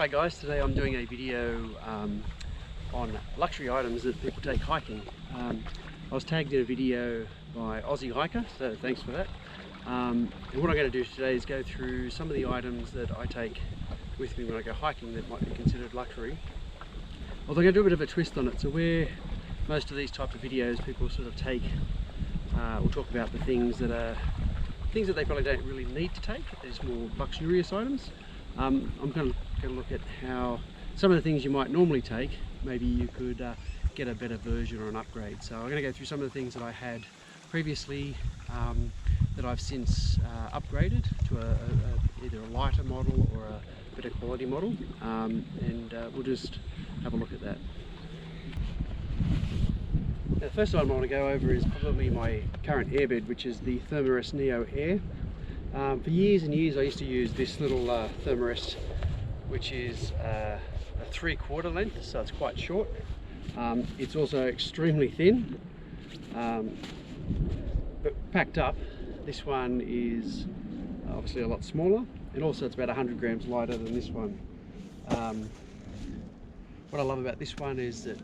Hi guys, today I'm doing a video on luxury items that people take hiking. I was tagged in a video by Aussie Hiker, so thanks for that. And what I'm going to do today is go through some of the items that I take with me when I go hiking that might be considered luxury. Although I'm going to do a bit of a twist on it, so where most of these types of videos people sort of take, we'll talk about the things that they probably don't really need to take. There's more luxurious items. I'm going to look at how some of the things you might normally take, maybe you could get a better version or an upgrade. So I'm going to go through some of the things that I had previously that I've since upgraded to either a lighter model or a better quality model, and we'll just have a look at that. Now, the first item I want to go over is probably my current airbed, which is the Thermarest NeoAir. For years and years I used to use this little Thermarest, which is a 3/4 length, so it's quite short. It's also extremely thin, but packed up, this one is obviously a lot smaller, and also it's about 100 grams lighter than this one. What I love about this one is that,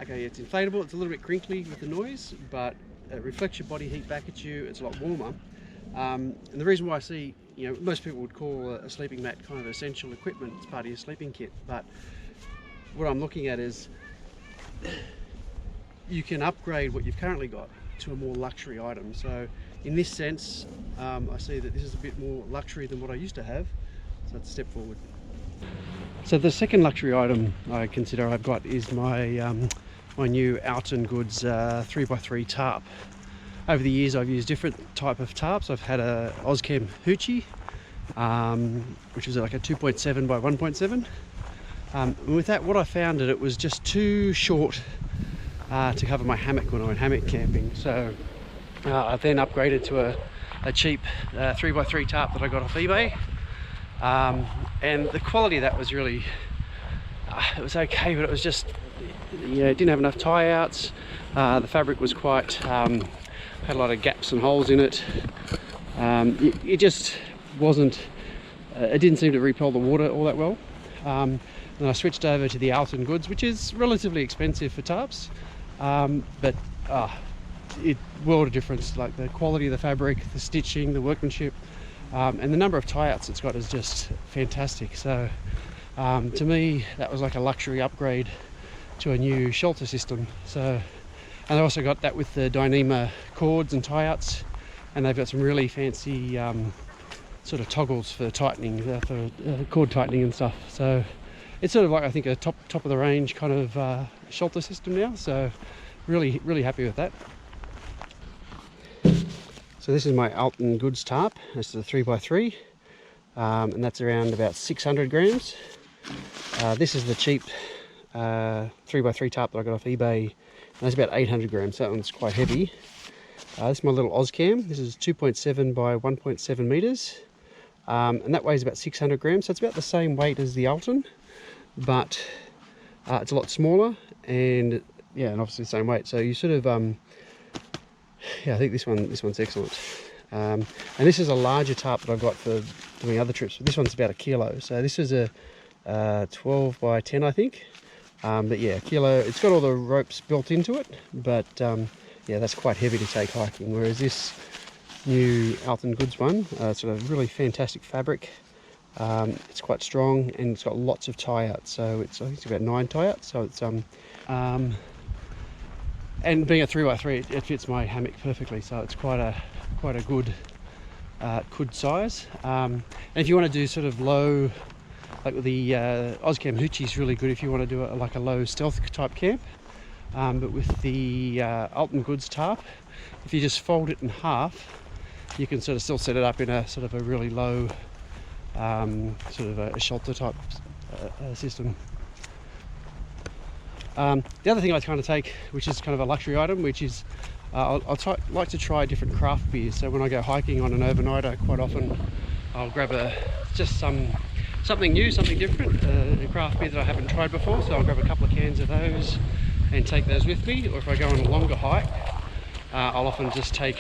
okay, it's inflatable, it's a little bit crinkly with the noise, but it reflects your body heat back at you, it's a lot warmer. And the reason why I see, most people would call a sleeping mat kind of essential equipment, it's part of your sleeping kit, but what I'm looking at is you can upgrade what you've currently got to a more luxury item. So in this sense, I see that this is a bit more luxury than what I used to have, so that's a step forward. So the second luxury item I consider I've got is my my new Alton Goods 3x3 tarp. Over the years I've used different type of tarps. I've had a Ozchem Hoochie, which was like a 2.7 by 1.7. With that, what I found that it was just too short to cover my hammock when I went hammock camping. So I then upgraded to a cheap 3x3 tarp that I got off eBay. And the quality of that was really, it was okay, but it was just, it didn't have enough tie outs. The fabric was quite, had a lot of gaps and holes in it. It just wasn't, it didn't seem to repel the water all that well. Then I switched over to the Alton Goods, which is relatively expensive for tarps, but world of difference. Like the quality of the fabric, the stitching, the workmanship, and the number of tie outs it's got is just fantastic. So to me that was like a luxury upgrade to a new shelter system. So, and I also got that with the Dyneema cords and tie outs, and they've got some really fancy sort of toggles for tightening, for cord tightening and stuff. So it's sort of like, I think, a top of the range kind of shelter system now. So really happy with that. So this is my Alton Goods tarp. This is a 3x3, and that's around about 600 grams. This is the cheap 3x3 tarp that I got off eBay. That's about 800 grams. That one's quite heavy. This is my little Ozchem. This is 2.7 by 1.7 meters, and that weighs about 600 grams. So it's about the same weight as the Alton, but it's a lot smaller, and and obviously the same weight. So you sort of, I think this one's excellent. And this is a larger tarp that I've got for doing other trips. This one's about 1 kilo. So this is a 12 by 10, I think. But yeah, 1 kilo. It's got all the ropes built into it, but that's quite heavy to take hiking. Whereas this new Alton Goods one, it's got a really fantastic fabric. It's quite strong, and it's got lots of tie outs. So I think it's about 9 tie outs. So it's and being a 3x3, it fits my hammock perfectly. So it's quite a good size. And if you want to do sort of low, like with the Ozchem Hoochie is really good if you want to do like a low stealth type camp. But with the Alton Goods tarp, if you just fold it in half, you can sort of still set it up in a sort of a really low, sort of a shelter type system. The other thing I kind of take, which is kind of a luxury item, which is I'll like to try different craft beers. So when I go hiking on an overnighter, quite often I'll grab something new, something different, a craft beer that I haven't tried before. So I'll grab a couple of cans of those and take those with me. Or if I go on a longer hike, I'll often just take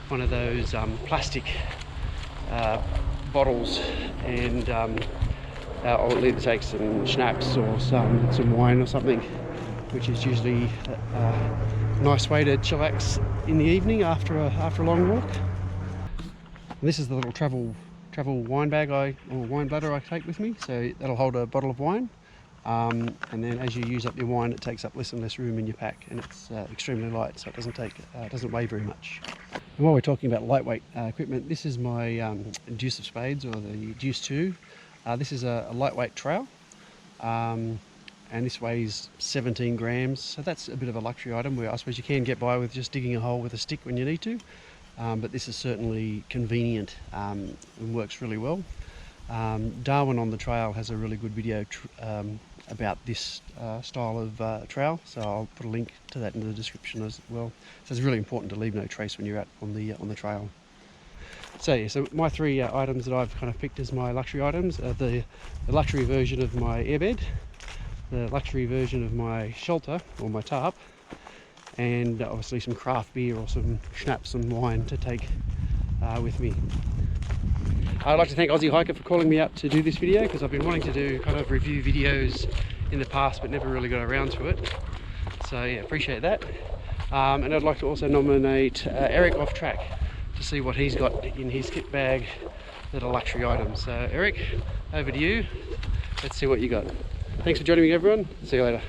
one of those plastic bottles and I'll either take some schnapps or some wine or something, which is usually a nice way to chillax in the evening after a long walk. And this is the little travel wine bag or wine bladder I take with me, so that'll hold a bottle of wine. And then as you use up your wine, it takes up less and less room in your pack, and it's extremely light, so it doesn't weigh very much. And while we're talking about lightweight equipment, this is my Duce of Spades, or the Duce 2. This is a lightweight trowel, and this weighs 17 grams, so that's a bit of a luxury item where I suppose you can get by with just digging a hole with a stick when you need to, but this is certainly convenient and works really well. Darwin on the trail has a really good video about this style of trowel, so I'll put a link to that in the description as well. So it's really important to leave no trace when you're out on the trail. So yeah, so my three items that I've kind of picked as my luxury items are the luxury version of my airbed, the luxury version of my shelter or my tarp, and obviously some craft beer or some schnapps and wine to take with me. I'd like to thank Aussie Hiker for calling me up to do this video, because I've been wanting to do kind of review videos in the past but never really got around to it. So yeah, appreciate that. And I'd like to also nominate Erik off track to see what he's got in his kit bag that are luxury items. So Erik, over to you. Let's see what you got. Thanks for joining me, everyone. See you later.